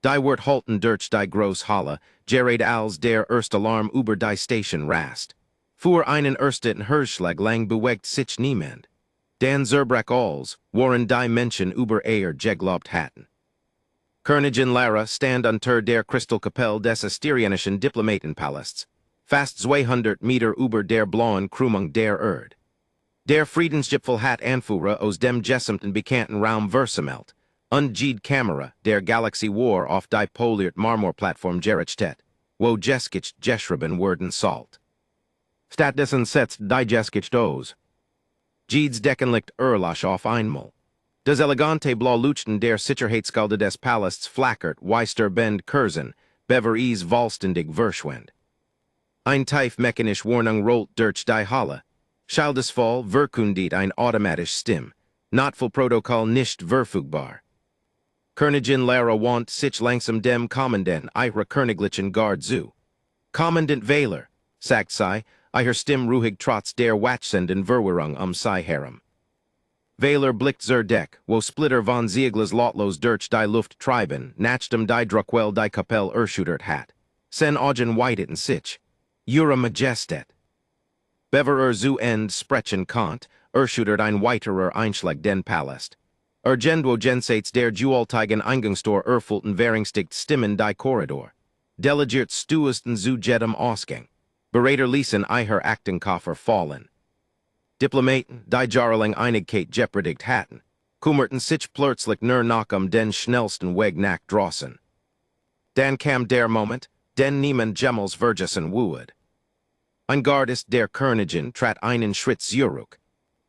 Die Wort halten durch die groß Halle, gerät als der erste Alarm über die Station rast. Für einen ersten Hirschschlag lang bewegt sich niemand. Dan Zerbrach als, waren die Menschen über ihr geglaubt hatten. Königin Lara stand unter der Kristallkapelle des Assyrianischen Diplomatenpalasts, fast 200 Meter über der blauen Krümmung der Erde. Der Friedensgipfel hat Anführer aus dem gesamten bekannten Raum versammelt, und die Kamera der Galaxie war auf die polierte Marmorplattform gerichtet, wo Geschichte geschrieben worden sollt. Stattdessen setzt die Geschichte aus. Jedes Deckenlicht erlach auf einmal. Das elegante Blaulichten der Sicherheitsschilde des Palasts flackert, weister Bend Kursen, bever is vollständig verschwind. Ein tiefmechanisch Warnung rollt durch die Halle. Schildesfall verkündet ein automatisch Stimme, Notfall Protokoll nicht verfügbar. Königin Lara want sich langsam dem Kommandant ihrer Königlichen Guard zu. Kommandant Wähler, sagt sie, ihre Stimme ruhig trotz der wachsenden Verwirrung sie herum. Wähler blickt zur Deck, wo Splitter von Ziegler's lautlos durch die Luft treiben, nachdem die Druckwell die Kapelle erschüttert hat. Sen Augen weitet sich. Ihre Majestat. Bever zu End sprechen Kant, erschüttert ein weiterer Einschlag den Palast. Genwo jenseits der Jewelteigen Eingangstor erfüllten Währungsdicht Stimmen die Korridor. Delegiert stuesten zu jedem Ausgang. Berater ließen ihre Aktenkoffer fallen. Diplomaten, die Jarling Einigkeit jeopardigt hatten, kummerten sich plötzlich nur noch den schnellsten Weg nach draußen. Dann kam der Moment, den niemand jemals vergessen würde. Ein Gardist der Königin trat einen Schritt zurück.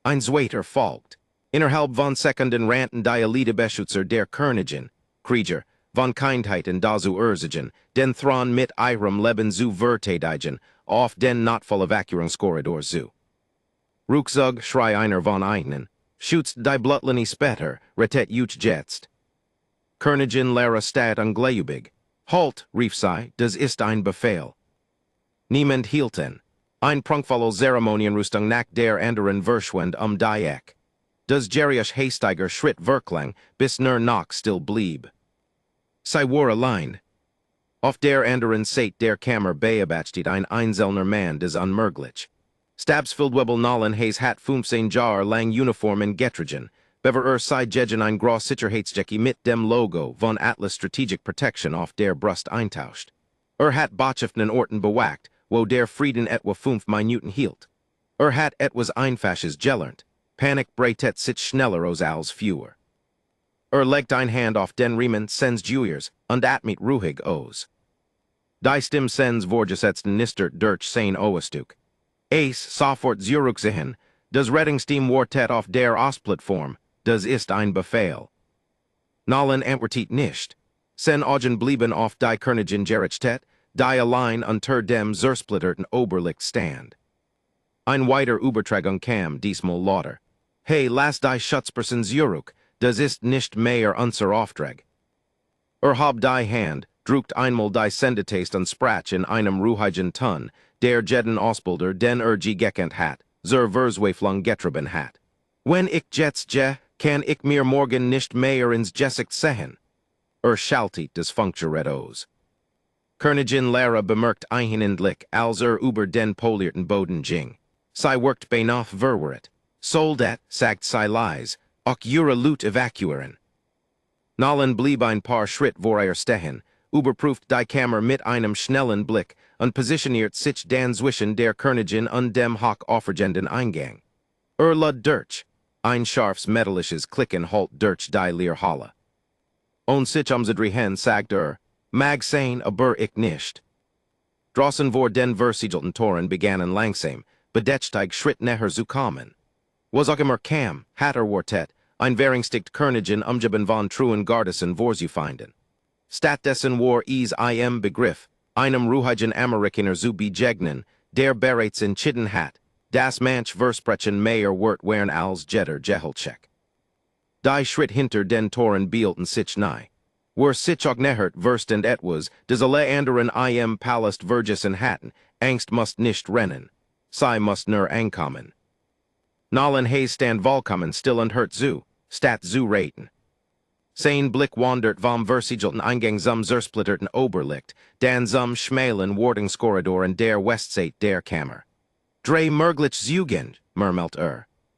Ein zweiter folgt. Innerhalb von Sekunden rannten die Elitebeschützer der Königin, Krieger, von Kindheiten dazu erzigen, den Thron mit ihrem Leben zu verteidigen, auf den Notfall-Evakuierungskorridor zu. Ruckzug schrei einer von ihnen, schützt die Blutlinie später, rettet jetzt. Königin Lara steht ungläubig. Halt, rief sie, das ist ein Befehl. Niemand hielt ihn. Ein prunkvolle Zeremonienrüstung nach der anderen verschwand die Eck. Das Geriach Hastiger Schritt wirklich, bis nur noch still blieb. Sie war allein. Auf der anderen Seite der Kammer beobachtet ein einzelner Mann des unmöglich. Stabsfieldwebel Nollen has hat 15 Jahre lang Uniformen getragen, bever sei gegen ein groß Sicherheitsjacke mit dem Logo von Atlas Strategic Protection auf der Brust eintauscht. Hat Botschaften Orten bewacht, wo der Frieden etwa 5 Minuten hielt. Hat etwas Einfaches gelernt. Panik breitet sich schneller als früher. Legt ein Hand auf den Riemen sens Juyers und atmet ruhig aus. Die Stimme sens vorgesetzten nistert durch sein Ohrstück. Sofort zurücksehen, das Rettungsteam wartet auf der Ostplattform, das ist ein Befehl. Nollen antwortet nicht. Sen Augen blieben auf die Königin gerichtet, die allein unter dem zersplitterten Oberlicht stand. Ein weiter Übertragung kam diesmal lauter. Hey, lass die Schutzperson zurück, das ist nicht mehr unser Auftrag. Hab die Hand, drückt einmal die Sendetaste und sprach in einem ruhigen Ton, der jeden Ausbilder den gekannt hat, zur Verzweiflung getrieben hat. Wenn ich jetzt kann ich mir morgen nicht mehr ins Gesicht sehen. Schaltet das Funkgerät aus. Königin Lara bemerkt einhendlich, als über den polierten Boden ging. Sie workt beinahe verwirrt. Soldat, sagt sie leise, auch ihre Lut evakuieren. Nollen blieb ein paar Schritt vor ihr stehen, überprüft die Kammer mit einem schnellen Blick und positioniert sich dann zwischen der Königin und dem hoch aufregenden Eingang. Lud durch. Ein scharfes metallisches Klicken halt durch die Leerhalle. Und sich umzudrehen sagt mag sein, aber ich nicht. Draußen vor den versiegelten Toren begannen langsam, bedächtig Schritt näher zu kommen. Was auch immer kam, hat wartet, ein Währungsdicht Königin umgeben von truen Gardissen vorzufinden. Stattdessen war im Begriff, einem ruhigen Amerikaner zu begegnen, der bereits entschieden hat, das manch Versprechen mehr wird werden als jeder Gehaltscheck. Die Schritt hinter den Toren behielten sich nahe. Were sich auch nähert verstend etwas, des alle anderen im Palast vergessen hatten, Angst must nicht rennen. Sie must nur ankommen. Nollen has stand vollkommen still und hört zu, statt zu raten. Sein Blick wandert vom Versigelten Eingang zum Zersplitterten Oberlicht, dan zum Schmalen Wartungskorridor und der Westseit der Kammer. Drei Merglich Zugend, murmelt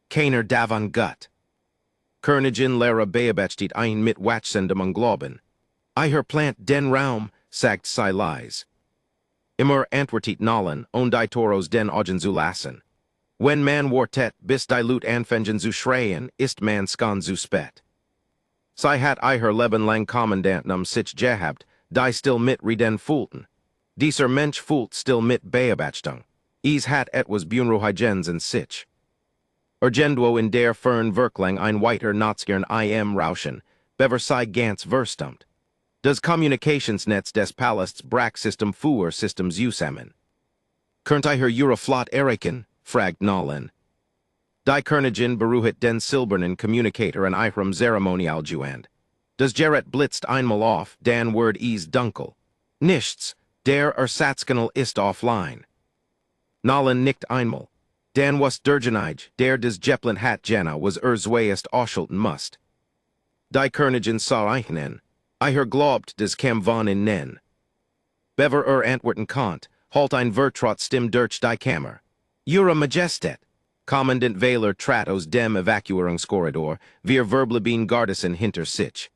Keiner davon gut. Königin Lara beabechtet ein mit Watschsendem Glauben. Ihr plant den Raum, sagt sie leise. Immer antwortet Nollen, und die Toros den Augen zu lassen. Wenn man wartet, bis die Lut anfangen zu schreien, ist man schon zu spät. Sie hat ihr Leben lang Kommandanten sich gehabt, die still mit reden fühlten. Dieser Mensch fühlt still mit Beobachtung. Hat etwas Bunruhigens in sich. Urgendwo in der fern Wirklang ein weiter Notskern im Rauschen, bever sei ganz verstumt. Das Kommunikationsnetz des Palasts Brack-System für Systems zusammen. Könnt ihre Flot erreichen, fragt Nollen. Die Königin beruhigt den silbernen Communicator an ihrem Zeremonialjuand. Das Gerät blitzt einmal auf, dan word dunkel. Nichts, der Ersatzkanal ist offline. Nollen nickt einmal. Dan was Durgenige, der des Jeplin hat Jena was zweiest ausschalten must. Die Königin sah eichnen. Glaubt des Kam von in nen. Bever antworten kant, halt ein Vertrot stim durch die Kammer. Ihre Majestat. Kommandant Wähler trat aus dem Evakuierungskorridor, wir verblieben Gardessen hinter sich.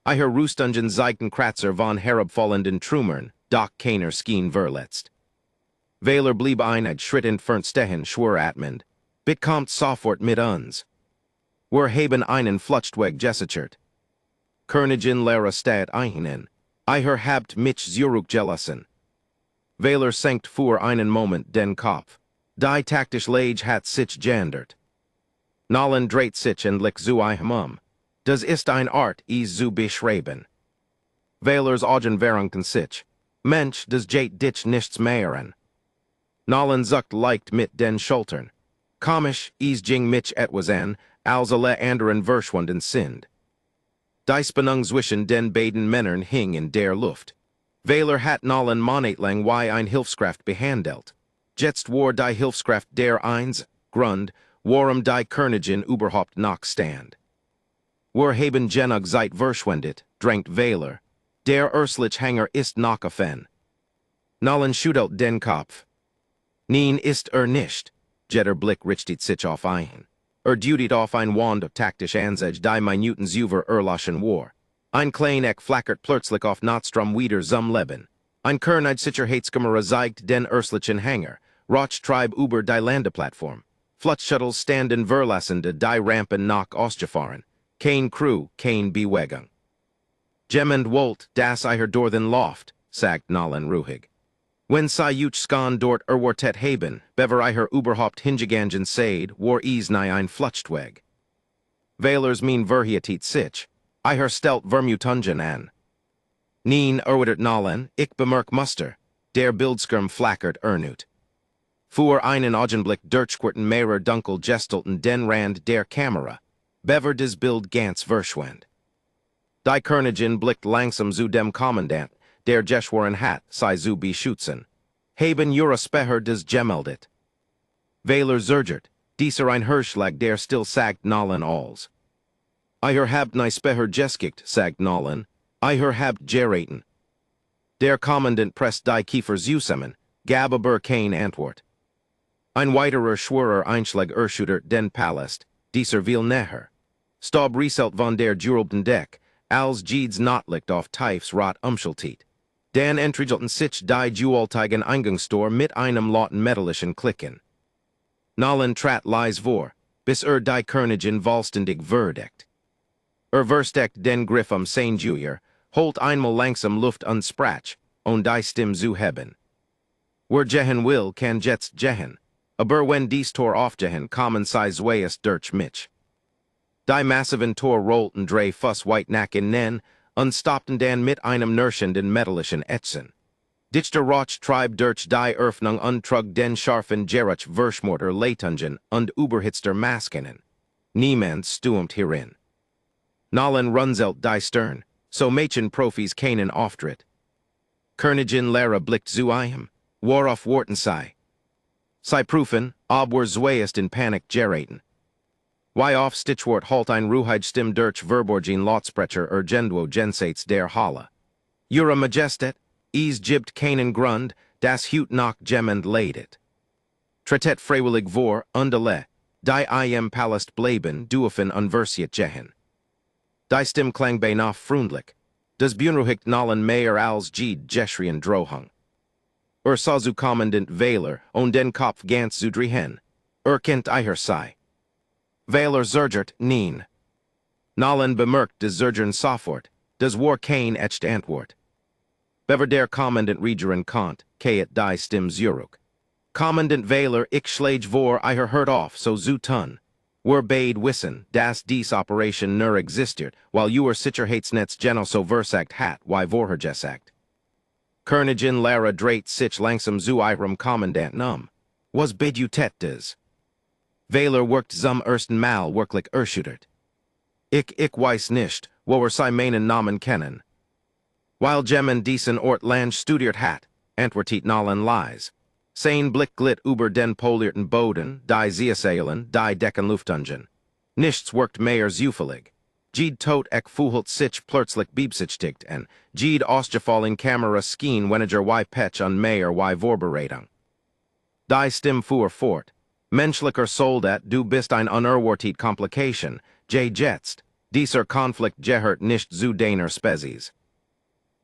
Rüstungen zeigten Kratzer von herabfallenden Trümmern, doch keiner schien verletzt. Wähler blieb ein Schritt entfernt stehen, schwur atmend. Bit kommt sofort mit uns. Wir haben einen Fluchtweg gesichert. Königin Lara stad einen. Habt mich zurückgelassen. Wähler senkt für einen Moment den Kopf. Die taktisch Lage hat sich geändert. Nollen dreht sich und liegt zu ihm. Das ist ein Art, zu beschreiben. Wählers Augen verringten sich. Mensch, das geht dich nichts mehren. Nollen zuckt leicht mit den Schultern. Komisch, ging mich etwas an, als alle anderen verschwunden sind. Die Spannung zwischen den beiden Männern hing in der Luft. Wähler hat Nollen monatelang wie ein Hilfskraft behandelt. Jetzt war die Hilfskraft der Grund, warum die Königin überhaupt noch stand. Wir haben genug Zeit verschwendet, drängt Wähler. Der Hanger ist noch offen. Nollen schüttelt den Kopf. Nein ist nicht. Jetter Blick richtet sich auf ein. Dutet auf ein Wand of taktisch Ansage die Minuten über Erloschen war. Ein klein Eck flackert plötzlich auf Notstrom wieder zum Leben. Ein Kernide Sicherheitskamera zeigt den Hanger. Roch Tribe über die Landeplattform. Flutschuttles standen verlassende die Rampen nach Ostgefahren. Kein Crew, kein Bewegung. Jemand Wolt, das durch den Loft, sagt Nollen ruhig. Wenn sie skan dort wartet haben, bever überhaupt hingegangen seid, war nie ein Fluchtweg. Wählers min verhietet sich. Stellt Vermutungen an. Nien erwidert Nollen, ich bemerk Muster. Der Bildschirm flackert ernut. Für einen Augenblick durchquerten mehrer dunkel gestalten den Rand der Kamera. Bever des Bild ganz verschwand. Die Königin blickt langsam zu dem Kommandant, der Geschworen hat, sei zu beschützen. Haben ihre Specher des gemeldet. Wähler zergert, dieser ein Hirschlag der still sagt Nollen alls. Habt nie Specher geskickt, sagt Nollen. Habt geraten. Der Kommandant presst die Kiefer zusammen, gab aber kein Antwort. Ein weiterer schwerer Einschlag erschüttert den Palast, dieser will näher. Staub rieselt von der gerobten Deck, als Jeeds Notlicht auf Tiefs Rot umschaltet. Dan entrijgelten sich die Jewelteigen Eingangstor mit einem lauten metallischen Klicken. Nollen trat leise vor, bis die Königin vollständig verdeckt. Versteckt den Griff Seinjuer, holt einmal langsam Luft unsprach, und die Stimme zu heben. Wer gehen will, kann jetzt gehen, aber wenn dies Tor aufgehen, kommen sie zweiest durch mich. Die massiven Tor rollten drei Fuss white nacken nen, unstoppten dan mit einem nerschenden metallischen Ätzen. Dichter Roch Tribe durch die Öffnung untrug den scharfen Geruch Verschmorter Leitungen und überhitzter Maskinen. Niemand stumt hierin. Nollen runzelt die Stern, so Mädchen Profis keinen Auftritt. Königin Lara blickt zu ihm, worauf warten sie? Sie prüfen, ob wir zweiest in Panik geraten. Why off Stichwort halt ein Ruhig Stim durch Verborgin Lotsprecher Genduo Gensates der Halle. Eure Majestat, ease jibt Kanen Grund, das Hut nach Gemend Ladet. Tretet freiwillig vor, undele, die im Palast bleiben, duofen unversiet jehen. Die Stim klang bei nach Frundlich, das Bunruhicht nallen Mayer als Gid Jeschrien Drohung. Sazu Kommandant Wähler, und den Kopf ganz zudrihen. Kennt Eiher sei. Wähler zergert, neen. Nallen bemerkt des Zergern sofort, des War kein echt Antwort. Bever der Kommandant Regeren Kant, Kayet die Stim Zuruk. Kommandant Wähler ich schlage vor Eiher hört auf, so zu tun. Were bade wissen, das dies Operation nur existiert, while you Sicherheitsnetz Geno so versagt hat, wie vorhergesagt. Königin Lara dreit sich langsam zu Ihrem Kommandant Was bid you tet des? Wähler workt zum ersten Mal wirklich erschüttert. Ich weiß nicht, wo sei meinen Namen kennen. While Gemmen diesen Ort Land studiert hat, antwortet nallen lies. Sein Blick glitt über den polierten Boden, die Seesäulen, die Decken Luftungen. Nichts workt mehr zufällig. Gid tot ek fuhlt sich plötzlich biebsichtigt en, Gid ausgefallen Kamera skien weniger y pech an mehr y Vorbereitung. Die Stim fuhr fort. Menschlicher Soldat, du bist ein unerwartet Komplikation, jetzt, dieser Konflikt gehört nicht zu deiner Spezies.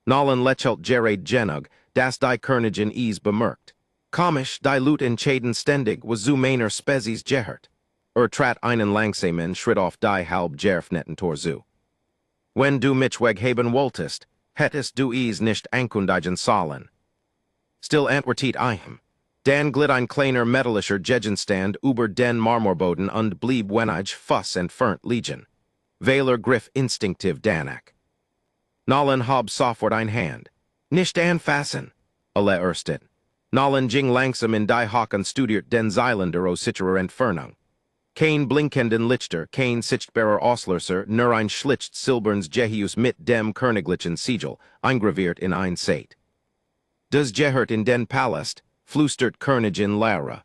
Nallen lächelt gerät genug, dass die Königin bemerkt. Komisch, die Lut entscheiden ständig, was zu meiner Spezies gehört. Trat einen langsamen Schritt auf die halb Gerfnetten zu. Wenn du mich wegheben wolltest, hättest du nicht ankündigen sollen. Still antwortet Dan glitt ein kleiner metallischer Gegenstand über den Marmorboden und blieb wenig Fuss entfernt liegen. Wähler griff instinktiv danach. Nallen hob sofort ein Hand. Nicht anfassen, alle erstet. Nallen ging langsam in die Haken studiert den Zeilander aus sicherer Entfernung. Kein blinkenden Lichter, kein sichtbarer Auslöser, nur ein schlicht silberns Jehius mit dem königlichen Siegel, eingraviert in ein Seit. Das gehört in den Palast, flüstert Königin Lara.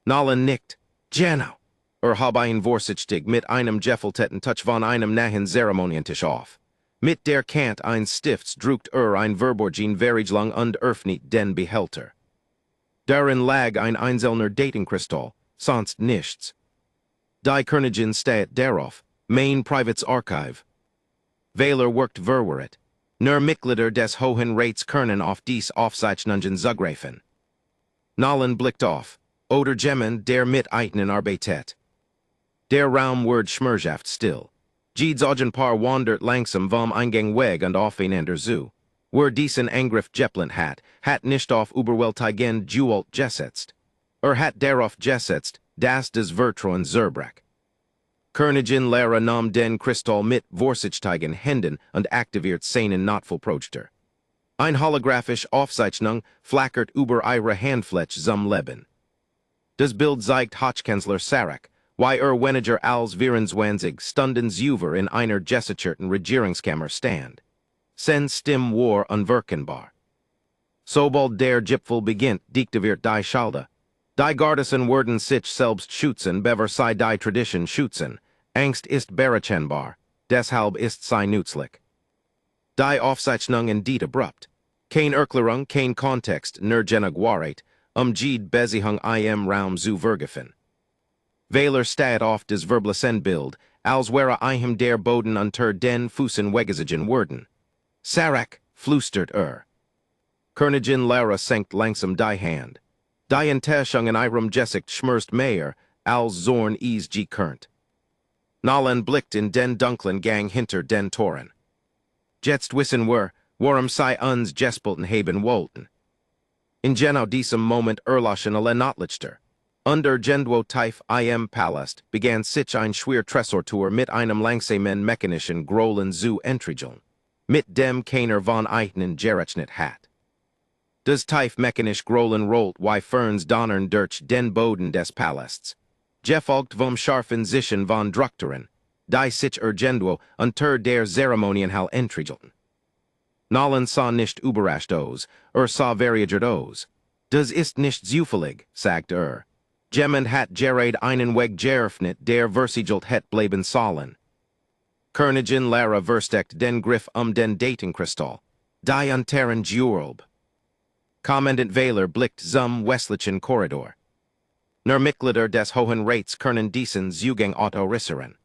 Nallen nickt. Genau. Hab ein vorsichtig mit einem gefälteten Touch von einem nahen Zeremonientisch auf. Mit der Kant ein Stifts druckt ein Verborgin Veriglang und öffnet den Behälter. Darin lag ein einzelner Datingkristall, sonst nichts. Die Königin steht darauf, mein Privates Archive. Wähler workt verwirrt. Nur Mitglieder des Hohen Rats können auf dies Aufzeichnungen zugreifen. Nallen blickt auf, oder Gemmen der mit Eitnen arbeitet. Der Raum wird schmerzhaft still. Gids Augenpaar wandert langsam vom Eingang weg und aufeinander zu. Wer diesen Angriff geplant hat nicht auf überwältigend Gewalt gesetzt. Hat darauf gesetzt, dass des Vertrauen zerbrach. Königin Lara nahm den Kristall mit vorsichtigen Händen und aktiviert seinen Notfallprojektor. Ein holographisch Aufzeichnung flackert über ihre Handfläche zum Leben. Das Bild zeigt Hochkanzler Sarek, wie weniger als 24 Stunden zuvor in einer gesicherten Regierungskammer stand. Sen Stim war unwirkenbar. Sobald der Gipfel beginnt, diktiviert die Schalde. Die Gardissen werden sich selbst schützen, bever sei die Tradition schützen. Angst ist berechenbar, deshalb ist sie nützlich. Die Aufzeichnung indeed abrupt. Kein Erklärung, kein Kontext, nur genug Wahrheit, Gid Bezihung im Raum zu vergeffen. Wähler steht auf des verblesen Bild, als wäre der Boden unter den Füßen weggezogen worden. Sarek, flüstert Königin Lara senkt langsam die Hand. Die Enttäuschung in ihrem Gesicht schmerzt mehr, als Zorn gekernt. Nallen blickt in den dunklen Gang hinter den Toren. Jetzt wissen wir, warum sie uns gespalten haben wollten. In genau diesem Moment erloschen alle Notlichter. Unter Genduo Tief im Palast begann sich ein schwer Tresortour mit einem langsamen mechanischen Grollen zu entwickeln, mit dem keiner von Eitnen gerechnet hat. Das Tief mechanisch Grollen rollt wie Ferns donnern durch den Boden des Palasts. Gefolgt vom scharfen Zischen von Drukteren, die sich Genduo unter der Zeremonienhall entwickelten. Nallen sah nicht überrascht aus, sah verärgert aus. Das ist nicht zufällig, sagt Jemand hat gerade einen Weg gerfnit der Versigelt het Blaben Salen. Königin Lara versteckt den Griff den Datingkristall. Die unteren Jurelb. Kommandant Wähler blickt zum westlichen Korridor. Nur Mitglieder des Hohen Rats können diesen Zugang autorisieren.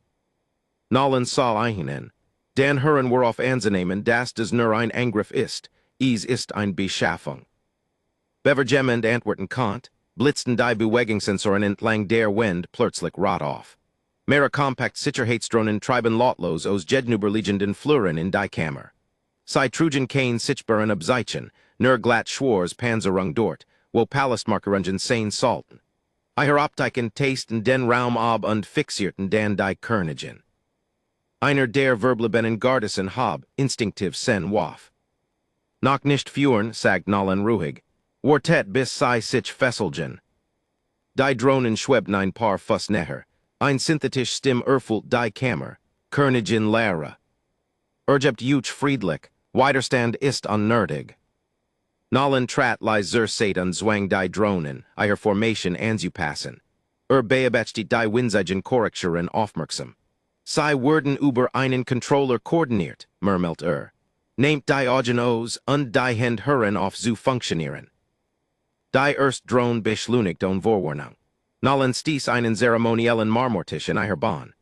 Nallen sah einen. Den Hören worauf anzunehmen, dass das nur ein Angriff ist, ist eine Beschaffung. Bever Jemand antworten konnte, blitzten die Bewegungssensoren entlang der Wind plötzlich rot auf. Mera compact Sicherheitsdrohnen treiben lautlos aus jednüberliegenden Fluren in die Kammer. Sie trugen kein Sichtbaren Abzeichen, nur glatt Schwars Panzerung dort, wo Palastmarkerungen sein sollten. Ihre Optiken tasten den Raum ab und fixierten den die Königin. Einer der verbliebenen Gardissen hab instinktiv sen waf. Noch nicht führen, sagt Nallen ruhig, Wartet bis sie sich fesselgen. Die Drohnen schwebten ein paar Fuss näher. Ein synthetisch Stimm erfüllt die Kammer. Königin Lara. Ergebt euch friedlich, Widerstand ist unnötig. Nallen trat leiser Satan zwang die Drohnen, ihre Formation anzupassen. Beobachtet die winzigen Korrekturen aufmerksam. Sie wurden über einen Controller koordiniert, murmelt Nehmt die Augen aus und die Hände hören auf zu funktionieren. Die erst Drohne beschleunigt ohne Vorwarnung. Nallen stieß einen zeremoniellen Marmortisch in ihre Bahn.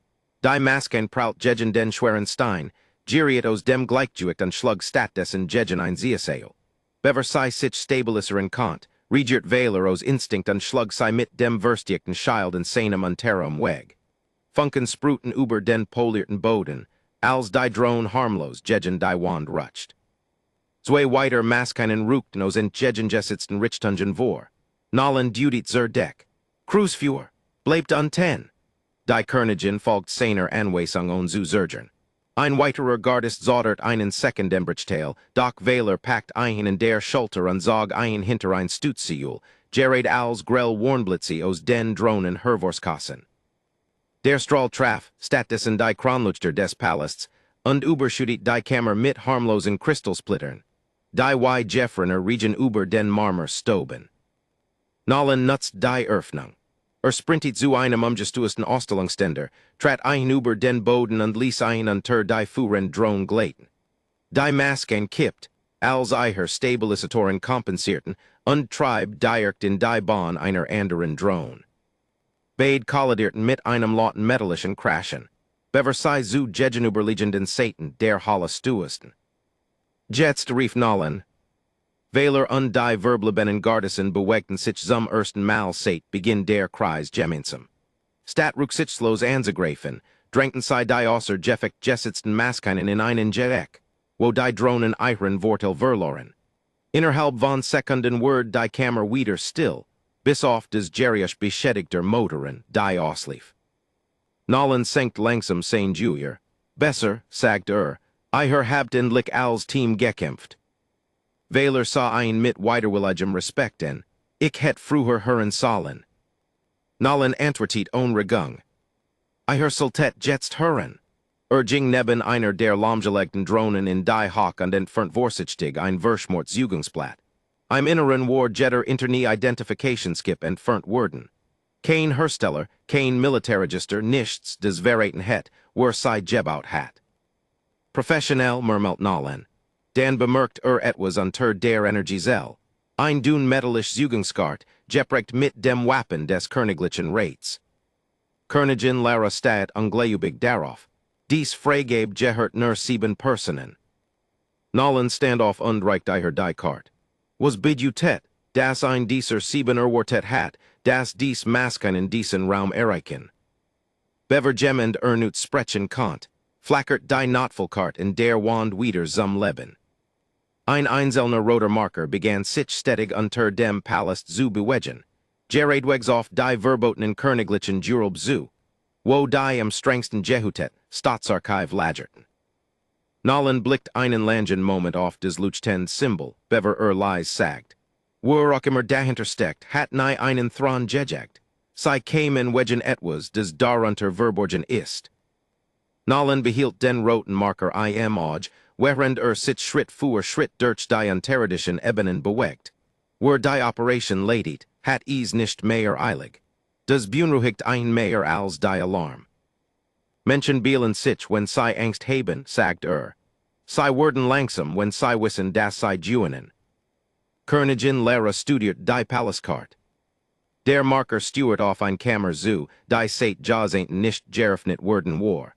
Die Masken praut gegen den schweren Stein, geriet aus dem Gleichgewicht und schlug stattdessen gegen ein Ziasail. Bever sei sich stabiliseren kont, regiert Wähler aus Instinkt und schlug sei mit dem verstiegten Schild in seinem unterem Weg. Funken spruten über den polierten Boden, als die Drohne harmlos gegen die Wand rutscht. Zwei weiter Maskinen rückten aus entgegengesetzten Richtungen vor. Nallen dutit zur Deck. Cruiseführer, bleibt unten. Die Königin folgt seiner Anweisung und zu surgern. Ein weiterer Gardist zodert einen Sekundembrichtail, doch Wähler packt ein in der Schulter und zog ein hinter ein Stützseil, gerät als grell Warnblitze aus den Drohnen hervorskassen. Der Strahl traf, stattdessen die Kronleuchter des Palasts, und überschüttet die Kammer mit harmlosen Kristallsplittern. Die Jeffrener regen über den Marmor stoben. Nallen nutzt die Öffnung. Sprintet zu einem majestuösen Ausstellungsständer, trat ein über den Boden und ließ ein unter die Fuhren Drohne gleiten. Die Masken kippt, als ihre Stabilisatoren kompensierten, und trieb direkt in die Bahn einer anderen Drohne. Beide kollidierten mit einem lauten metallischen Crashen. Bever sei zu gegenüberliegenden Satan der Hollestuesten. Jetzt rief Nallen. Wähler und die verbliebenen Gardissen bewegten sich zum ersten Mal seit Beginn der Kreis gemeinsam. Statt rücksichtslos anzugreifen, drängten sie die außer Jeffek gesitzten Maskinen in einen Jereck, wo die Drohnen ihren Vorteil verloren. Innerhalb von Sekunden wurde die Kammer wieder still, bis auf des gerisch beschädigter Motoren die auslief. Nallen senkt langsam sein Juier. Besser, sagt ihr habt endlich als Team gekämpft. Wähler sah ein mit widerwilligem Respekt an. Ich het früher hören sollen. Nallen antwortet ohne Regung. Ihr solltet jetzt hören. Ging neben einer der lahmgelegten Drohnen in die Hock und entfernt vorsichtig ein Verschmortsügungsblatt. Im Inneren war jeder interne Identifikationsskip entfernt worden. Kein Hersteller, kein Militärregister, nichts des verraten het, war sei gebaut hat. Professionell, murmelt Nallen. Dan bemerkt etwas unter der Energiezelle. Ein dun metallisch Zugangskart, geprecht mit dem Wappen des Königlichen Rats. Königin Lara stat ungläubig darauf. Dies freigab gehört nur 7 Personen. Nallen standoff und reicht ihr die Kart. Was bedutet, das ein dieser 7 Wartet hat, das dies Masken in diesen Raum erreichen. Bever Jemand nut sprechen kont, flackert die Notfulkart in der Wand wieder zum Leben. Ein einzelner roter Marker begann sich stetig unter dem Palast zu bewegen. Geradwegs auf die verbotenen Königlichen Jurelb zu, wo die am strengsten Jehutet, Staatsarchiv lagerten. Nallen blickt einen langen Moment auf des Leuchtens Symbol, bever leis sagt. Wo auch immer dahinter steckt, hat nie einen Thron gejagt. Sie kämen wegen etwas, des darunter verborgen ist. Nallen behielt den roten Marker im Auge, während sich Schritt für Schritt durch die unterirdischen Ebenen bewegt. Were die Operation leidet, hat nicht mehr eilig. Das Bunruhicht ein Mayer als die Alarm. Menschen Bielen sich wenn sie Angst haben, sagt Sie werden langsam wenn sie wissen dass sie juenen. Königin Lara studiert die Palaskart. Der Marker Stuart auf ein Kammer zu, die Sate Jaws ain't nicht gerefnet werden war.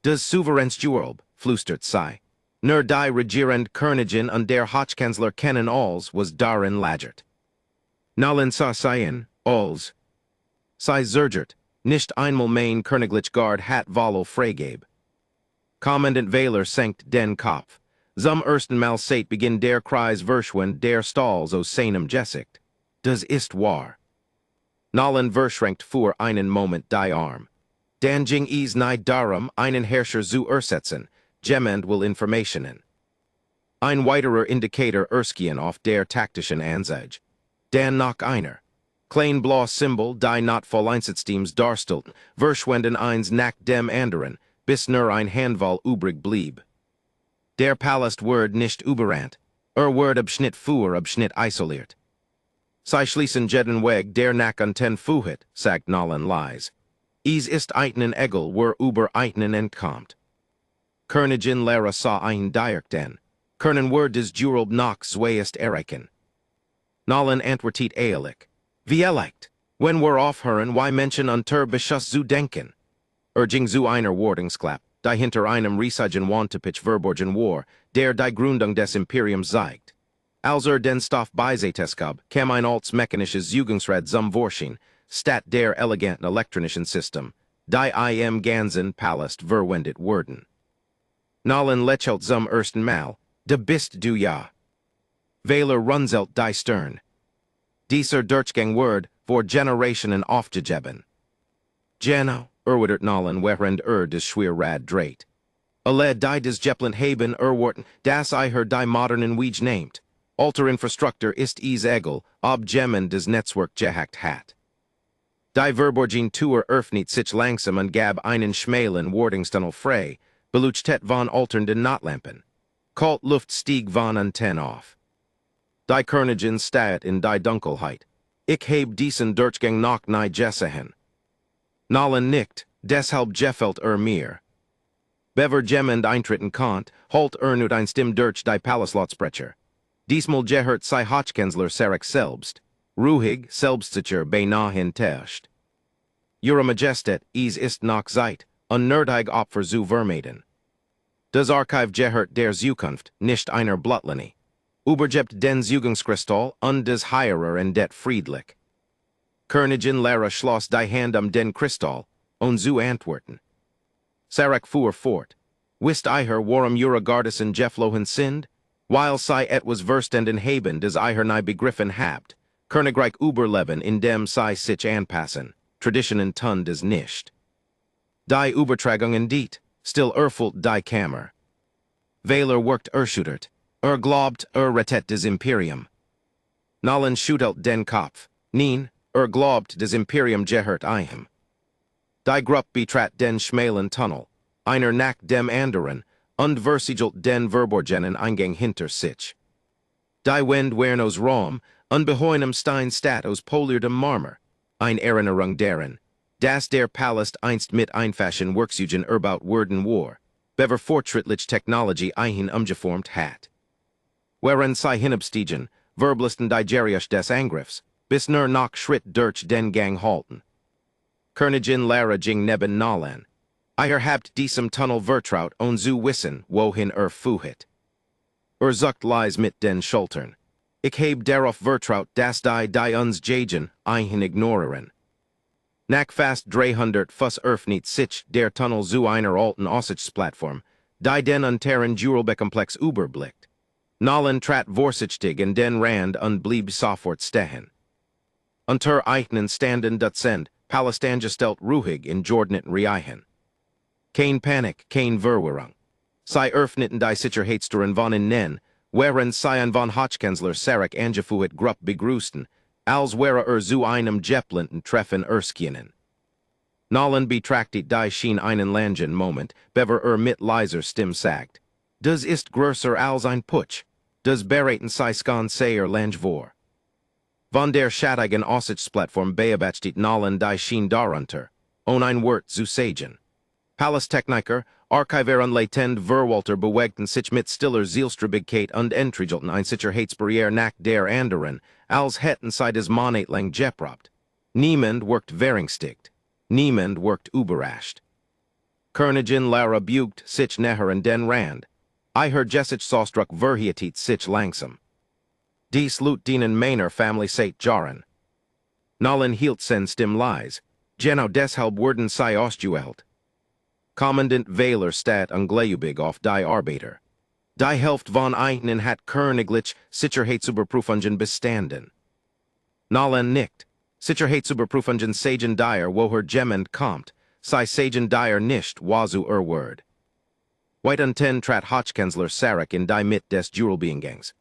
Das Souveränsturlb, flüstert sie. Nur die Regierend Königin und der Hochkanzler kennen alles, was darin lagert. Nallen sa seien, alles. Sie zergert, nicht einmal mein Königlich Guard hat Valo freigab. Kommandant Wähler senkt den Kopf. Zum ersten Mal seit beginn der Kreis verschwind der Stalls aus seinem Gesicht. Das ist wahr. Nallen verschränkt für einen Moment die Arm. Dan ging es nicht darum, einen Herrscher zu ersetzen, jemand will Informationen. Ein weiterer Indikator erskien auf der taktischen Anzeige. Dan noch einer. Klein blau Symbol, die not voll Einsatzteams darstellten, verschwenden eins nach dem anderen, bis nur ein Handvoll übrig blieb. Der Palast wird nicht überrannt, wird Abschnitt für Abschnitt isoliert. Sie schließen jeden Weg, der nach unten führt, sagt Nallen leise. Es ist einen Egel, wer über einen entkommt. Königin Lara sah ein Diakten. Können wir des Jurelb noch zweiest erreichen. Nallen antwortet ehrlich. Wie erleicht, wenn wir aufhören, why Menschen unter Beschuss zu denken? Ging zu einer Wartungsklapp, die hinter einem riesigen Wandteppich verborgen war, der die Gründung des Imperiums zeigt. Als den Stoff beiseiteskab, kam ein altes mechanisches Zugangsrad zum Vorschein, statt der eleganten elektronischen System, die im ganzen Palast verwendet wurden. Nallen lächelt zum ersten Mal, de bist du ja. Wähler runzelt die Stirn. Dieser Durchgang wird vor Generationen aufgegeben. Genau, erwidert Nallen während des Schwierrad dreht. Alle die des Jeppland haben erwarten, dass die modernen Weg nehmt. Alter Infrastruktur ist es egal, ob Gemmen des Netzwerk gehackt hat. Die Verborgen Tour öffnet sich langsam und gab einen schmalen Wartungstunnel frei, beleuchtet von alternden Nachtlampen. Kalt Luft stieg von unten auf. Die Königin steht in die Dunkelheit. Ich heb diesen Durchgang noch nie gesehen. Nallen nickt, deshalb gefällt mir. Bever Gemmend eintritten konnte, halt nut ein Stimm durch die Palaslotsprecher. Diesmal gehört sei Hochkanzler Sarek selbst. Ruhig, selbstsicher, beinahe enttäuscht. Ihre Majestät, es ist noch Zeit, und nötig Opfer zu vermeiden. Das Archiv gehört der Zukunft, nicht einer Blottlinie. Übergebt den Zugangskristall und des Heirer in det friedlich. Königin Lara schloss die Hand den Kristall, und zu antworten. Sarek fuhr fort. Wisst warum ihre Gardissen Jefflohen sind? Weil sie etwas verstanden haben, des nie begriffen habt. Königreich überleben, indem sie sich anpassen. Traditionen tun des nicht. Die Übertragungen diet, still erfüllt die Kammer. Wähler wirkt erschüttert. Glaubt, rettet des Imperium. Nallen schüttelt den Kopf. Nein, glaubt des Imperium gehört ihm. Die Gruppe betrat den schmalen Tunnel. Einer nach dem anderen, und versiegelt den verborgenen Eingang hinter sich. Die Wind wern aus Raum, und behoinem Stein stat aus poliertem Marmor. Ein Erinnerung deren, dass der Palast einst mit Einfaschen Worksugen erbaut worden war, bever fortschrittlich Technology ein umgeformt hat. Während sie hinabstiegen, verblisten die Gerius des Angriffs, bis nur noch Schritt durch den Gang halten. Königin Lara ging neben Nallen. Habt diesem Tunnel vertraut und zu wissen, wohin fuhit. Sucht leis mit den Schultern. Ich heb darauf vertraut, dass die uns jagen, ein ignorieren. Nach fast 300 Fuss öffnet sich der Tunnel zu einer alten Aussichtsplattform, die den unteren Jurelbekomplex überblickt. Nallen trat vorsichtig in den Rand und blieb sofort stehen. Unter eigenen Standen Dutzend, Palastangestellt ruhig in geordneten Reihen. Kein Panik, kein Verwirrung. Sie öffneten die Sicherheitstüren von innen, während sie von Hochkanzler Sarek angeführt Grupp begrüßten, als wäre zu einem Jepplanten Treffen erskinen. Nallen betrachtet die Schien einen langen Moment, bever mit leiser Stimme sagt. Das ist größer als ein Putsch. Das beraten sie skan sehr lang vor. Von der Schattigen Aussichtsplattform beabachtet Nalen die Schien darunter, ein Wort zu sagen. Palastechniker, Archiveren Latend Verwalter bewegten sich mit stiller Zielstrebigkeit und Entrijgelten ein Sicherheitsbarriere nach der anderen, als hätten sie des Monatlang geprobt. Niemand wirkt verringstigt. Niemand wirkt überrascht. Königin Lara bugt sich näher den Rand. Ihr Jessic Saustruck verhietet sich langsam. Dies lut dienen meiner Family seit Jahren. Nallen hielt sen stim lies. Genau deshalb wurden sie ausgewählt. Kommandant Wähler stat ungläubig auf die Arbeiter. Die Hälfte von ihnen hat Königlich Sicherheitsüberprüfungen bestanden. Nallen nickt. Sicherheitsüberprüfungen sagen dir, woher jemand kommt, sie sagen dir nicht, wazu Word. Weitenten trat Hochkanzler Sarek in die Mitte des Jurelbeingangs.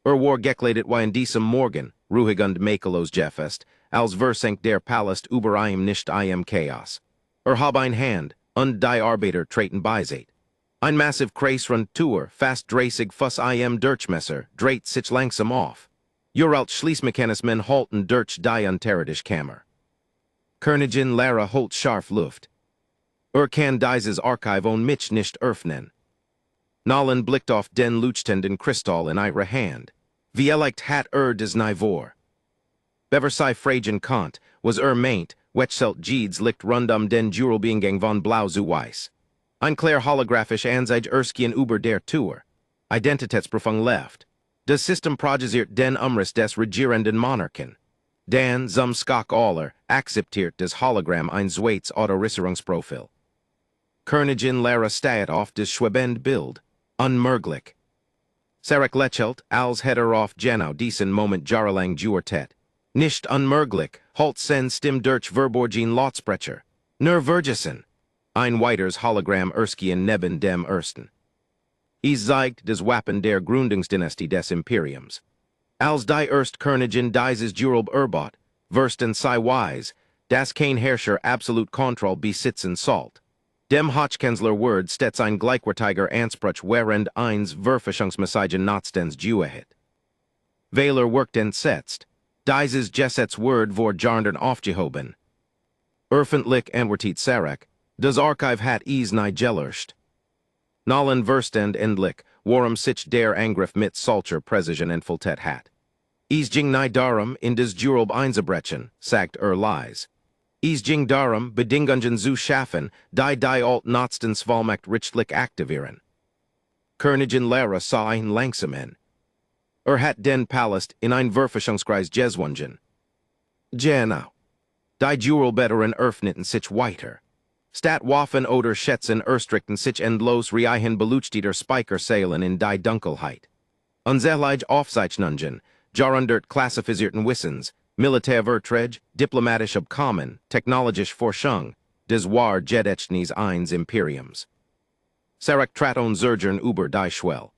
War gekleidet wie in diesem Morgen, ruhig und makellos Jeffest, als versenkt der Palast über ihm nicht im Chaos. Hab ein Hand, und die Arbeiter treten beiseit. Ein massiv Kreis rund Tour, fast dreissig Fuss im Durchmesser, dreht sich langsam auf. Uralt Schließmechanismen halten durch die unterirdisch Kammer. Königin Lara holt scharf Luft. Kann dieses Archiv on mich nicht öffnen. Nallen blickt auf den leuchtenden Kristall in ihre Hand. Wie hat des Nivor. Bever sei fragen kant, was meint, wetselt Jeeds licht rund den Jurelbeingang von Blau zu Weiß. Ein klar holographisch Anzeige Erskien über der Tour. Identitätsprüfung left. Das System projisiert den Umriss des regierenden Monarchen. Dan zum Skak aller akzeptiert das Hologramm ein zweites Autorisierungsprofil. Königin Lara steht auf das schwebende Bild. Unmöglich. Sarek lächelt, als hätte auf genau diesen Moment jahrelang geurteilt. Nicht unmöglich, halt sen stim durch Verborgen Lautsprecher. Nur Vergessen. Ein weiters Hologramm Erskien neben dem ersten. Es zeigt das Wappen der Gründungsdynastie des Imperiums. Als die Königin dieses Jurelb erbot, versten sei wise, dass kein Herrscher absolut Kontroll besitzen sollt. Dem Hochkanzler Word stets ein gleichwertiger Anspruch während eins Verfischungsmessagen notstens Juehet. Wähler wirkt entsetzt. Dieses Gesetz Word vor Jarnden aufgehoben. Öffentlich antwortet Sarek, das Archiv hat es nie gelöscht. Nallen verstand endlich, warum sich der Angriff mit solcher Präzision entfaltet hat. Es ging nie darum, in des Jurelb einzubrechen, sagt lies. Es ging darum, Bedingungen zu schaffen, die alt notstens Vollmacht rechtlich aktivieren. Königin Lara sah ihn langsam an. Hat den Palast in ein Verfischungskreis gezwungen. Genau. Die Jurelbetteren öffneten sich weiter. Statt Waffen oder Schätzen erstrickten sich endlos Reihen beleuchteter Speichersälen in die Dunkelheit. Unzählige Aufzeichnungen, jarundert klassifizierten Wissens, Militärverträge, diplomatisch Abkommen, technologisch Forschung, des war Jedechnis eins Imperiums. Sarek Traton Zergern über die Schwell.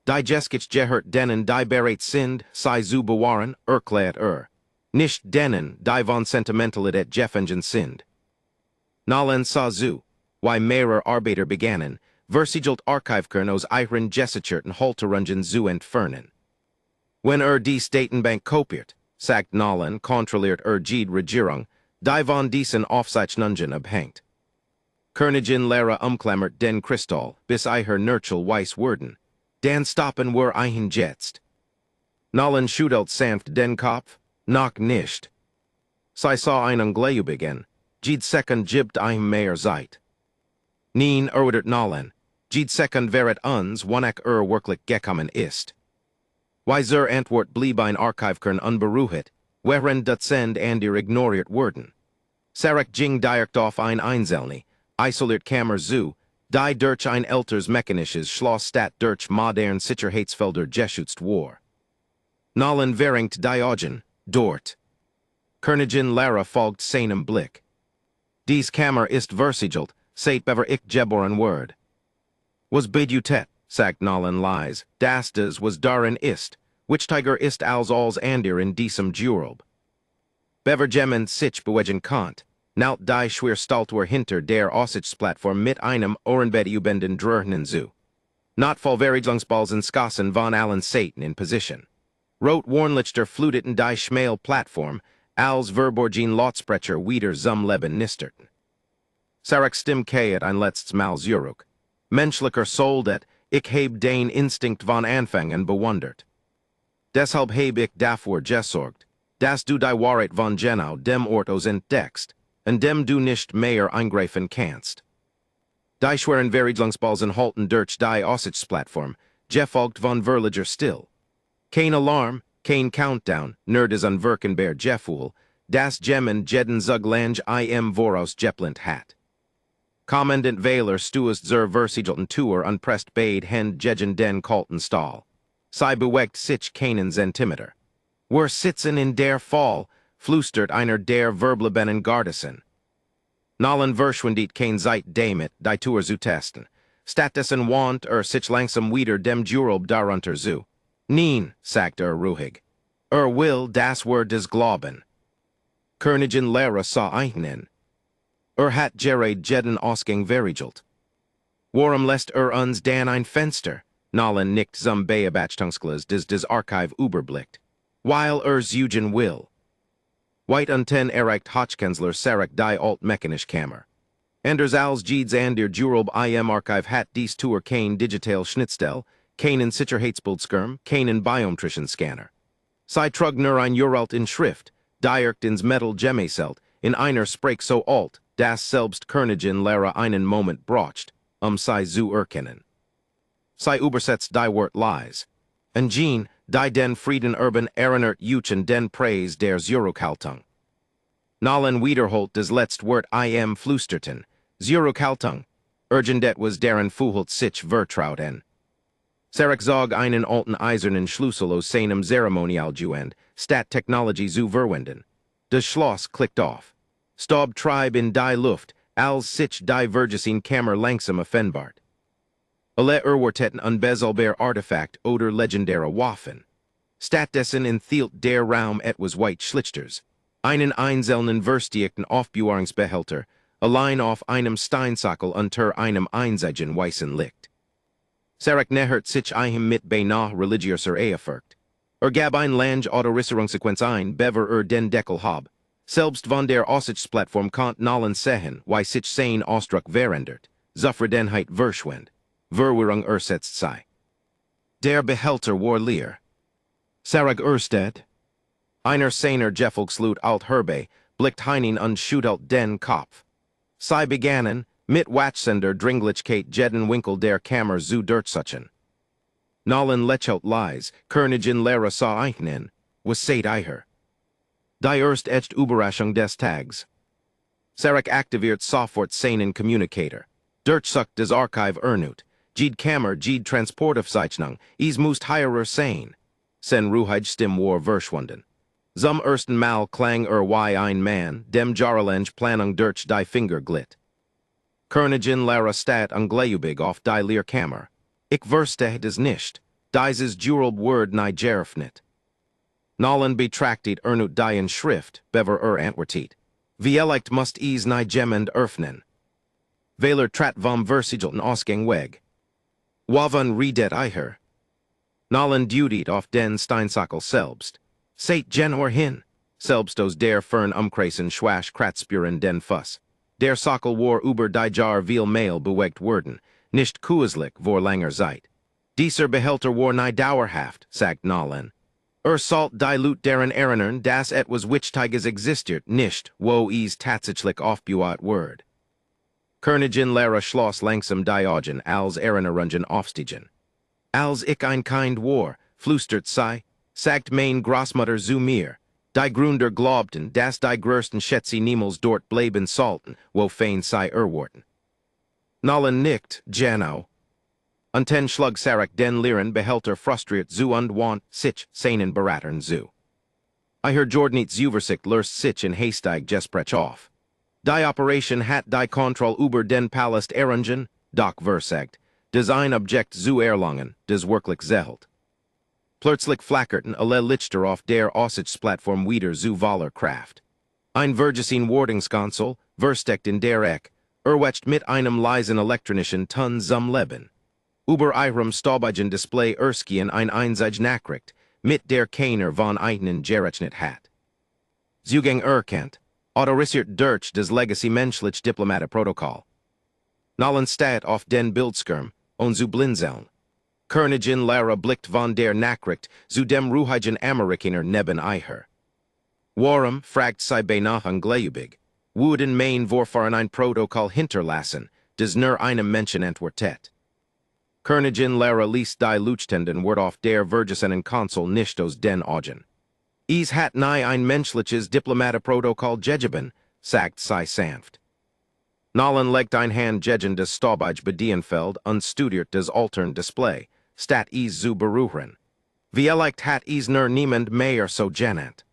Die Jeskich gehört denen, die bereit sind, sei zu bewahren, erklärt Nicht denen, die von Sentimentalität Jeffengen sind. Nallen sah zu, wie mehrere Arbeiter begannen, versiegelt Archivkern aus ihren Gesicherten Halterungen zu entfernen. Wenn die Datenbank kopiert, sagt Nallen, kontrolliert die Regierung, die von diesen Aufzeichnungen abhängt. Königin Lara umklammert den Kristall, bis ihr Nurchel weiß wurden. Dan stoppen wir jetzt. Nallen schüttelt sanft den Kopf, noch nicht. Sie sah ein ungläubig an, jede Sekund gibt ihm mehr Zeit. Nien erwidert Nallen, jede Sekund wäret uns, wann wirklich gekommen ist. Weiser Antwort blieb ein Archivkern unberuhigt, während Dutzend Andir ignoriert wurden. Sarek ging direkt auf ein Einzelne, isoliert Kammer zu, die durch ein älteres mechanisches Schloss stat durch modern Sicherheitsfelder geschützt war. Nallen verringt die Augen, dort. Königin Lara folgt seinem Blick. Dies Kammer ist versiegelt, seit bever ich geboren Word. Was bedutet, sagt Nallen lies, das was darin ist, which Tiger ist als Andir in diesem Jurelb. Bever gemmen sich bewegen kant, naut die Schwerstaltur hinter der Aussichtsplattform mit einem Ohrenbettübenden Dröhnen zu. Not Vollverigungsbalsen Skassen von allen Satan in position. Rot Warnlichter fluteten die Schmail Plattform, als Verborgene Lotsprecher wieder zum Leben nisterten. Sarek stim kayet ein letztes Mal zurück. Menschlicher Soldat, ich heb den Instinkt von Anfangen bewundert. Deshalb heb ich dafür gesorgt, dass du die Wahrheit von genau dem Ort aus entdeckst, und dem du nicht mehr eingreifen kannst. Die schweren Verriedlungsbalsen halten durch die Aussichtsplattform, gefolgt von Verliger still. Kein Alarm, kein Countdown, nur des unwirkenbar Gefühl, das Gemmen jeden Zuglange im Voraus geplint hat. Kommandant Wähler stuest zur Versiegelten Tour unpresst beid hen gegen den kalten Stahl. Sei bewegt sich keinen Zentimeter. Wir sitzen in der Fall, flüstert einer der verbliebenen Gardessen. Nallen verschwindet kein Zeit damit, die Tour zu testen. Stattdessen want sich langsam wieder dem Jurob darunter zu. Nein, sagt ruhig. Will das wir des Glauben. Königin Lara sah einen. Hat gerade jeden Ausgang verriegelt. Warum lässt uns dann ein Fenster? Nallen nickt zum Beobachtungsglas des Archiv überblickt. Weil Eugen will. White unten erreicht Hochkanzler Sarek die Alt-Mechanisch Kammer. Anders als Jeeds an der Jurob im Archiv hat dies Tour kein Digital Schnittstell, keinen Sicherheitsbildschirm, keinen Biometrischen Scanner. Sei trug nur ein Uralt in Schrift, direkt ins Metal Gemeißelt, in einer Sprech so alt, dass selbst Königin Lara einen Moment braucht, sei zu erkennen. Sei übersetzt die Wort Lies. Und Jean, die den Frieden urban erinnert Juchen den Preis der Zurückhaltung. Nallen wiederholt des letzte Wort im flüsterten, Zurückhaltung, urgendet was deren Fuhlt sich vertrauten. Sarek zog einen alten eisernen Schlüssel aus seinem Zeremonial juend, stat Technology zu verwenden. Das Schloss klickt auf. Staub tribe in die Luft, als sich die Vergesine Kammer langsam offenbart. Alle Erwarteten unbezahlbar Artefakt oder legendäre Waffen. Stattdessen enthielt der Raum etwas White Schlichters, einen einzelnen verstiegten Aufbewahrungsbehälter, allein auf einem Steinsockel unter einem einzigen weißen Licht. Sarek nähert sich ihm mit beinahe religiöser Ehrfurcht. Gab ein Lange Autorisierungssequenz ein, bever den Deckel hab. Selbst von der Aussichtsplattform konnt Nallen sehen, wie sich sein Ausdruck verändert, Zufriedenheit verschwind, Verwirrung ersetzt sei. Der Behälter war leer. Sarek Erstedt. Einer seiner Gefolgslut alt Herbe, blickt heinin und schüttelt den Kopf. Sei begannen, mit Watchsender Dringlichkeit jeden Winkel der Kammer zu durchsuchen. Nallen lächelt leis, Königin Lara sah einen, was seht ihr? Die erst Überraschung des Tags. Sarek aktiviert sofort seinen Communicator. Durchsucht des Archiv ernut. Jede Kammer, jede Transportaufzeichnung, muss higher sein. Sen ruhig Stimm war verschwunden. Zum ersten Mal klang wie ein Mann, dem Jarlange Planung durch die Finger glitt. Königin Lara stat ungläubig auf die Leerkammer. Ich verstehe es nicht. Dieses Jurob Word nie geöffnet. Nallen betrachtet ernut die Schrift, bever antwortet. Vielleicht must nie gemmend öffnen. Wähler trat vom Versiegelten Ausgang weg. Wavan redet ihr? Nallen dudet auf den Steinsockel selbst. Seht hin, selbst aus der fern umkreisen Schwasch Kratzspüren den Fuss. Der Sockel war über die Jar viel Mail bewegt worden, nicht kueslich vor langer Zeit. Dieser Behälter war nie dauerhaft, sagt Nallen. Salt dilute deren Erinnern, das etwas Wichtiges existiert, nicht, wo is tatsächlich aufgebaut wird. Königin Lara schloss langsam die Augen, als Erinnerungen aufstiegen. Als ich ein Kind war, flüstert sei, sagt mein Großmutter zu mir, die Gründer glaubten, dass die größten Schätze niemals dort bleiben sollten, wo fein sei erwarten. Nallen nickt, genau. Unten schlug Sarek den leeren Behälter frustriert zu und want sich seinen Beratern zu. Ich Jordanits Übersicht löst sich in hastig Gespräch auf. Die Operation hat die Kontrolle über den Palast erringen, doch versagt, Design Objekt zu erlangen, des wirklich zählt. Plötzlich flackerten alle Lichter auf der Aussichtsplattform wieder zu voller Kraft. Ein Vergesine Wartungskonsole, versteckt in der Eck, erwächt mit einem leisen elektronischen Ton zum Leben. Über ihrem staubigen Display erskien ein einsige Nachricht, mit der keiner von Ihnen gerechnet hat. Zugang erkennt, autorisiert durch das Legacy Menschliche Diplomate Protokoll. Nallen staat auf den Bildschirm, und zu blinzeln. Königin Lara blickt von der Nachricht zu dem ruhigen Amerikaner neben ihr. Warum fragt sie beinahe ungläubig, wurden mein Vorfahren ein Protokoll hinterlassen, das nur einem Menschen antwortet. Königin Lara liest die Leuchtenden Wort auf der vergesenen Konsul nicht aus den Augen. Es hat nie ein menschliches Diplomatenprotokoll gegeben, sagt sie sanft. Nallen legt ein Hand gegen das Staubige Bedienfeld und studiert das altern Display, statt es zu berühren. Vielleicht hat es nur niemand mehr so genannt.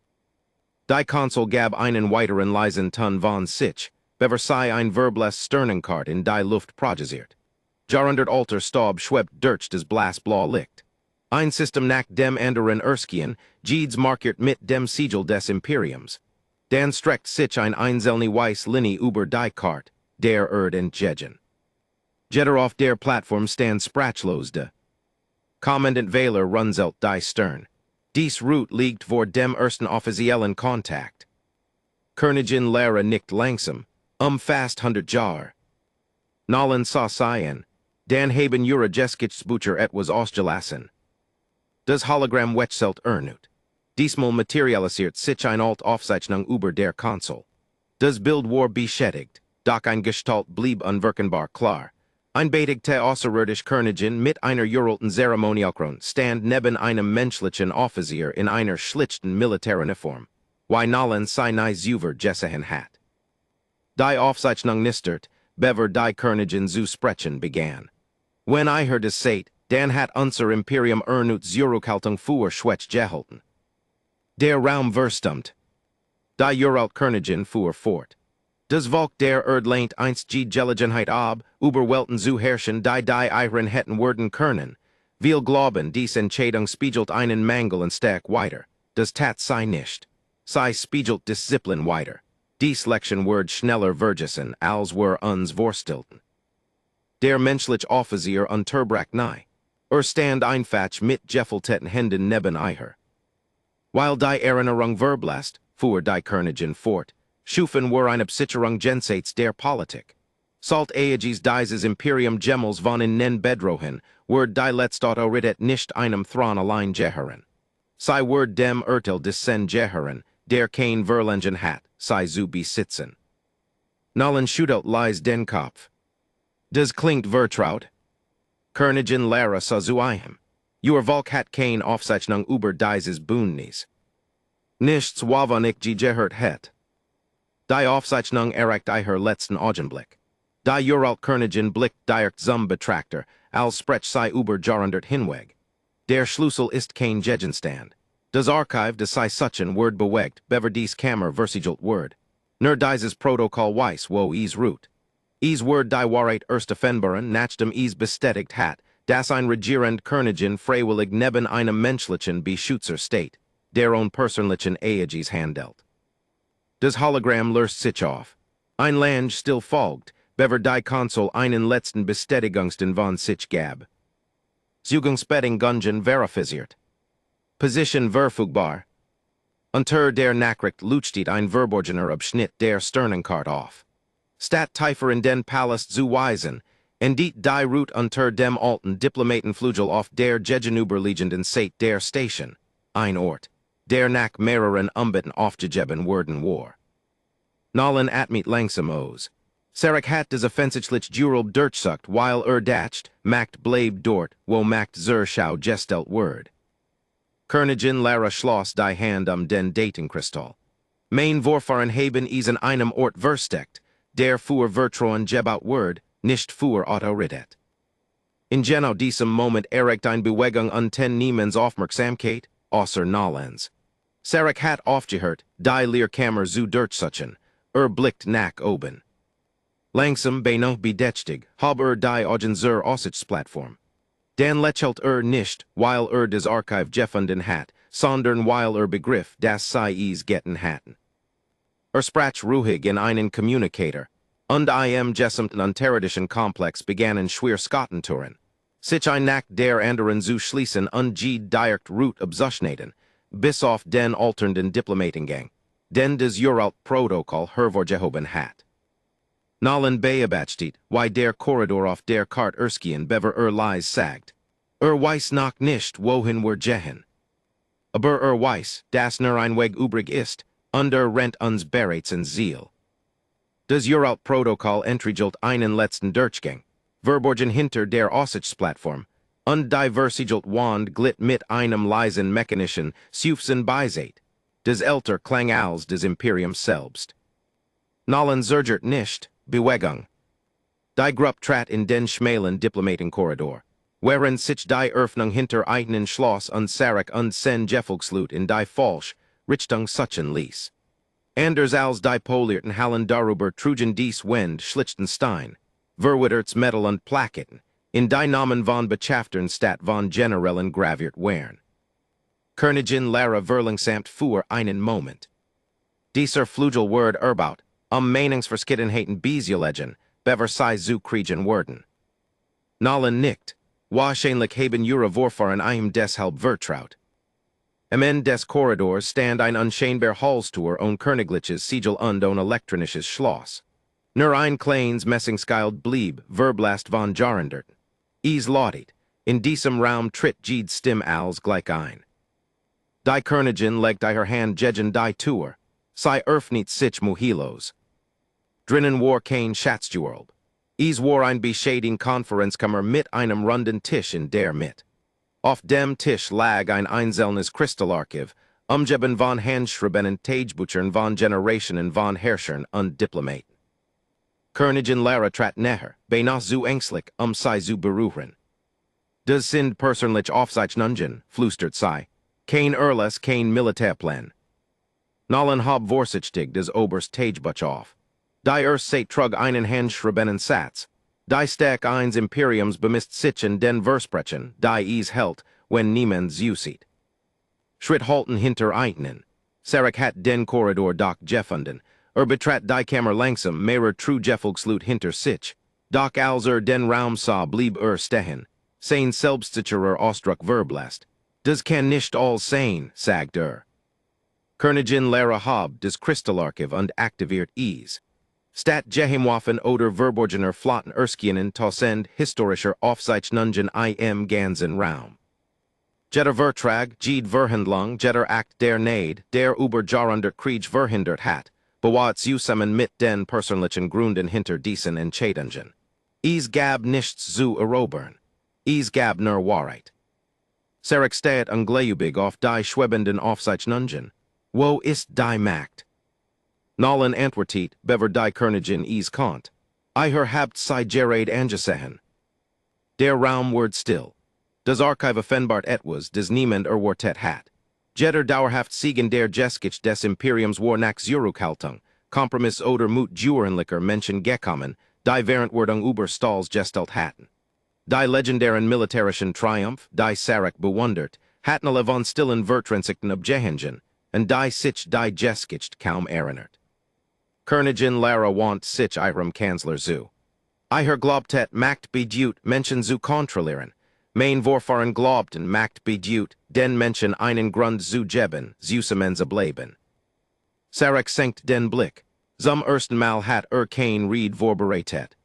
Die Konsul gab einen weiteren leisen Ton von sich, bever sei ein verbles Sternenkart in die Luft projisiert. Jarundert alter Staub schwebt durch das Blasblau Licht. Ein System nach dem anderen Erskien, Jeeds markiert mit dem Siegel des Imperiums. Dan streckt sich ein einzelne weiß Linie über die Kart, der entgegen. Jeder auf der Plattform stand sprachlos da. Kommandant Wähler runzelt die Stern. Dies Route liegt vor dem ersten offiziellen Kontakt. Königin Lara nickt langsam, fast 100 Jahre. Nallen sah seien, dan haben ihre Geschichtsbücher etwas ausgelassen. Das Hologramm wechselt ernut. Diesmal materialisiert sich ein alt Aufzeichnung über der Konsul. Das Bild war beschädigt, doch ein Gestalt blieb unwirkenbar klar. Ein bedigte außerirdisch Königin mit einer uralten Zeremonialkrone stand neben einem menschlichen Offizier in einer schlichten Militäruniform, wie Nallen seine Zuver gesehen hat. Die Aufzeichnung nistert, bever die Königin zu sprechen begann. Wenn ihr das seht, dan hat unser Imperium ernut Zurückhaltung für Schwech gehalten. Der Raum verstumt. Die uralt Königin fuhr fort. Das Volk der lehnt einst die Gelegenheit ab, überwelten zu herrschen, die ihren hätten werden können. Wir glauben, dies Entscheidung spiegelt einen Mangel in Stark weiter. Das tat sei nicht. Sei spiegelt Disziplin weiter. Dies Lection word schneller vergessen, als wir uns vorstilten. Der menschliche Offizier unterbrach nahe. Stand einfach mit gefältelten Händen neben ihr. Weil die Erinnerung verblasst, fuhr die Königin fort, schufen wir eine Besicherung jenseits der Politik. Salt Aegis dieses Imperium Gemmels von in nen Bedrohen, word die letzte Autorität nicht einem Thron allein gehören. Sei word dem Urteil des Sen gehören, der kein Verlangen hat, sei zu besitzen. Nallen schüttelt leis den Kopf. Das klingt vertraut. Königin Lara sa zu ihm. Ihr Volk hat kein Aufzeichnung über dieses Bündnis. Nichts wovon ich gehört het. Die Aufzeichnung erreicht ihr letzten Augenblick. Die uralt Königin blickt direkt zum Betrachter, als sprech sei über Jarundert hinweg. Der Schlüssel ist kein Gegenstand. Das Archive des sei suchen word bewegt, bever dies Kammer versiegelt word. Nur dieses Protokoll weiss wo is root. Is word die Wahrheit erst offenbaren, nachdem is bestätigt hat, dass ein regierend Königin freiwillig neben einem menschlichen Beschützer steht, der persönlichen Aegis handelt. Das Hologramm löst sich auf. Ein Lange still folgt, bever die Konsul einen letzten Bestätigungsten von sich gab. Zugangsbedingungen verifiziert. Position verfügbar. Unter der Nachricht leuchtet ein verborgener Abschnitt der Sternenkarte auf. Statt tiefer in den Palast zu weisen, endet die Route unter dem alten Diplomatenflügel auf der gegenüberliegenden Seite der Station, ein Ort, der nach mehreren Umbauten aufgegeben worden war. Nallen atmet langsam aus. Sarek hat des offensichtlich Jurel durchsucht, weil dacht, macht bleib dort, wo macht Schau gestelt word. Königin Lara schloss die Hand den Datenkristall. Mein Vorfahren haben is in einem Ort versteckt, der für Vertrauen gebaut word, nicht für Autorität. In genau diesem Moment erregt ein Bewegung unten niemens Aufmerksamkeit, außer Nallens. Sarek hat aufgehört, die Leerkammer zu durchsuchen, blickt nach oben. Langsam beinahe bedächtig, hab die Augen zur Aussichtsplattform. Dan lächelt nicht, weil das Archive gefunden hat, sondern weil begriff, dass sie es getten hatten. Sprach ruhig in einen Communicator, und im gesamten unterirdischen Komplex begannen schwer Skottentouren. Sich ein nach der anderen zu schließen und direkt Route abzuschneiden, bis auf den alternden Diplomatengang, den des Uralt-Protokoll hervorgehoben hat. Nallen beobachtet, wie der Korridor auf der Karte Erskien bever leise sagt. Weiss noch nicht, wohin wir gehen. Aber weiss, dass nur ein Weg übrig ist, under rent uns bereits in Ziel. Das Uralt-Protokoll entregelt einen letzten Durchgang, verborgen hinter der Aussichtsplattform, und diversigelt Wand glitt mit einem leisen mechanischen Seufzen beiseit, des älter klang als des Imperium selbst. Nallen zergert nicht, Bewegung. Die Gruppe trat in den schmalen Diplomatenkorridor, wherein sich die Öffnung hinter einen Schloss und Sarek und sen Gefolgslut in die falsch Richtung suchen ließ. Anders als die polierten Hallen darüber trugen dies Wind Schlichtenstein, verwitterts Metal und Plaketten, in die Namen von Beschaftern statt von Generellen graviert wären. Königin Lara verlangsamt für einen Moment. Dieser Flugelword erbaut, Meningsverschiedenheiten bezielegen, bever sei zu kriegen worden. Nallen nickt, wahrscheinlich haben ihre Vorfahren ihm deshalb vertraut. Am Ende des Korridors stand ein unscheinbar Hallstor und königliches Siegel und ein elektronisches Schloss. Nur ein kleines Messingskild blieb, verblasst von Jarendert. Is lautet, in diesem Raum tritt jede Stimme als gleich ein. Die Königin legt ihre Hand gegen die Tür, sei öffnet sich Muhilos. Drinnen war kein Schatzjewel. Is war ein bescheiden Konferenzkammer mit einem runden Tisch in der Mitte. Auf dem Tisch lag ein einzelnes Kristallarchiv, umgeben von Handschreibungen Tagebüchern von Generationen von Herrschern und Diplomaten. Königin Lara trat näher, beinahe zu ängstlich, sei zu berühren. Das sind persönlich Aufzeichnungen, flüstert sie. Kein Erlass, kein Militärplan. Nallen hab vorsichtig des Oberst Tagebuch auf. Die seit trug einen Handschreibenen Satz. Die Stack eins Imperiums bemisst sich in den Versprechen, die is hält, wenn niemand sie sieht. Schritt halten hinter einen. Sarek hat den Korridor doch gefunden, betrat die Kammer langsam mehrer true Gefolgslut hinter sich. Doch als den Raum sah blieb stehen. Sein selbstsicherer Ausdruck verblasst. Das kann nicht all sein, sagt Königin Lara hab des Kristallarchiv und aktiviert is. Stat Geheimwaffen oder verborgener Flotten Erskinen tausend historischer Aufzeichnungen im ganzen Raum. Jeder Vertrag, jede Verhandlung, jeder Akt der Neid, der über Jahrhundert Krieg verhindert hat, bewahrt zusammen mit den persönlichen Gründen hinter diesen Entscheidungen. Is gab nichts zu erobern. Is gab nur Wahrheit. Sarek steht ungläubig auf die schwebenden Aufzeichnungen. Wo ist die Macht? Nallen antwortet, bever die Königin is kont. Habt sei gerade angesehen. Der Raum wird still. Das Archive offenbart etwas, des niemand erwartet hat. Jeder dauerhaft Siegen der Geschichte des Imperiums war nach Zurückhaltung, Kompromiss oder Mut jurenlicher Menschen gekommen, die Währendwerdung über Stalls gestellt hatten. Die legendären militärischen Triumph, die Sarek bewundert, hatten alle von stillen Vertransikten abgehangen, und die sich die Geschichte kaum erinnert. Königin Lara want sich ihrem Kanzler zu. Glaubtet Macht bedut Menschen zu kontrollieren. Mein Vorfahren glaubten Macht bedut den Menschen einen Grund zu geben, zusammen zu bleiben. Sarek senkt den Blick. Zum ersten Mal hat kein Ried vorbereitet.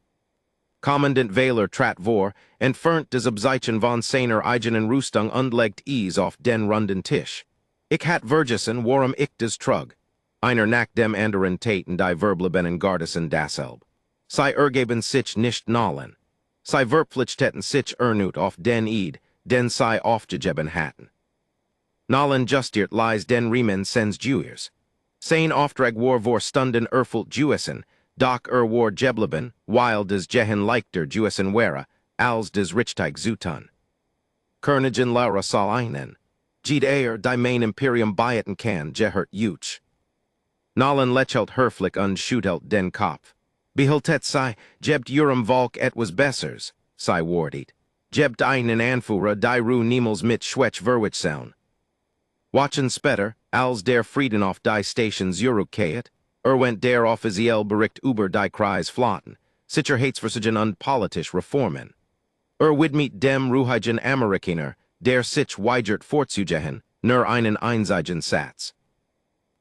Kommandant Wähler trat vor, entfernt des Abzeichen von seiner eigenen Rüstung und legt is auf den runden Tisch. Ich hat vergessen, warum ich des trug. Einer nach dem anderen taten die verbliebenen Gardessen dasselb. Sie ergeben sich nicht nallen. Sie verpflichteten sich ernut auf den Eid, den sie aufgegeben hatten. Nallen justiert lies den Riemen sens Jewers. Sein Auftrag war vor Stunden erfüllt Jewessen, doch war geblieben, weil des Gehen leichter Jewessen wäre, als des Richteig Zutan. Königin Lara sah einen. Die mein Imperium beiten kann, gehört Jutsch. Nallen lächelt höflich und schüttelt den Kopf. Behiltet sei, gebt ihrem Volk etwas Bessers, sei wortet. Gebt einen Anführer, die Ruhe niemals mit Schwech verwitzeln. Watchen später, als der Frieden auf die Station zurückkehrt, went der offiziell Bericht über die Kreisflotten, Sicherheitsversiegen und politisch Reformen. Widmeet dem Ruhigen Amerikaner, der sich weigert fortzugehen, nur einen einzigen Satz.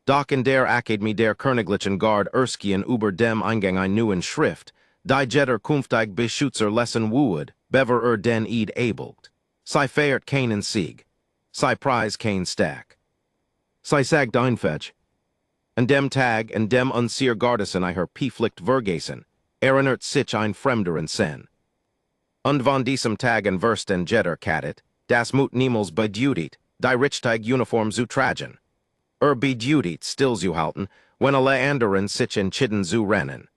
Doch in der Akademie der Königlichen Guard Erskien über dem Eingang ein neuen Schrift, die Jetter künftig Beschützer lesen wood, bever den Eid abelt. Sie feiert keinen Sieg. Sie preis kein Stack. Sie sagt einfetch. En dem Tag en dem unseer Gardessen I her Pflicht vergessen, erinnert sich ein Fremder in Sen. Und von diesem Tag en Versten Jetter Kadet, das Mut niemals bedutigt, die Richtig Uniform zu tragen. Bedutigt still zu halten, wenn alle anderen sich entschieden zu rennen.